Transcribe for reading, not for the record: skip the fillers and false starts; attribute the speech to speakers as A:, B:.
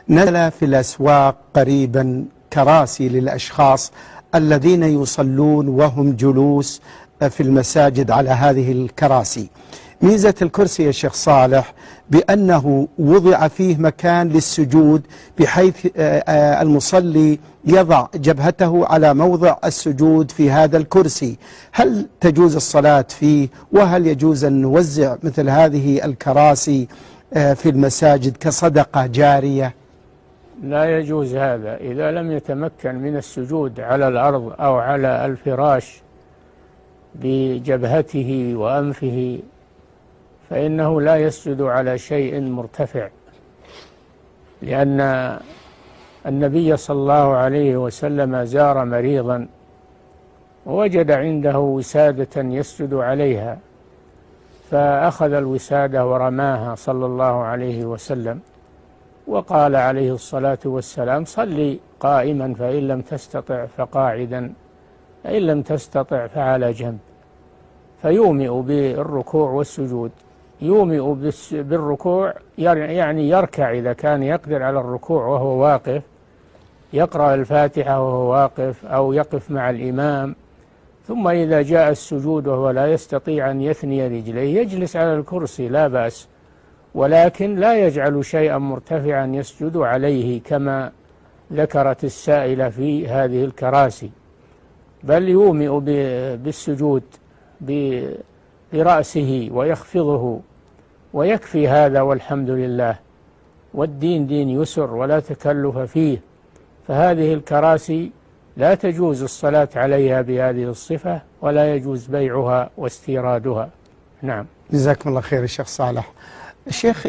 A: نزل في الأسواق قريبا كراسي للأشخاص الذين يصلون وهم جلوس في المساجد على هذه الكراسي. ميزة الكرسي يا شيخ صالح بأنه وضع فيه مكان للسجود، بحيث المصلي يضع جبهته على موضع السجود في هذا الكرسي. هل تجوز الصلاة فيه؟ وهل يجوز أن نوزع مثل هذه الكراسي في المساجد كصدقة جارية؟
B: لا يجوز هذا إذا لم يتمكن من السجود على الأرض أو على الفراش بجبهته وأنفه، فإنه لا يسجد على شيء مرتفع، لأن النبي صلى الله عليه وسلم زار مريضا ووجد عنده وسادة يسجد عليها، فأخذ الوسادة ورماها صلى الله عليه وسلم، وقال عليه الصلاة والسلام: صلي قائما فإن لم تستطع فقاعدا، فإن لم تستطع فعلى جنب. فيومئ بالركوع والسجود. يومئ بالركوع يعني يركع إذا كان يقدر على الركوع وهو واقف، يقرأ الفاتحة وهو واقف أو يقف مع الإمام. ثم إذا جاء السجود وهو لا يستطيع أن يثني رجليه يجلس على الكرسي لا بأس، ولكن لا يجعل شيئا مرتفعا يسجد عليه كما ذكرت السائلة في هذه الكراسي، بل يومئ بالسجود برأسه ويخفضه، ويكفي هذا والحمد لله. والدين دين يسر ولا تكلف فيه، فهذه الكراسي لا تجوز الصلاة عليها بهذه الصفة، ولا يجوز بيعها واستيرادها. نعم.
A: جزاكم الله خير الشيخ صالح. الشيخ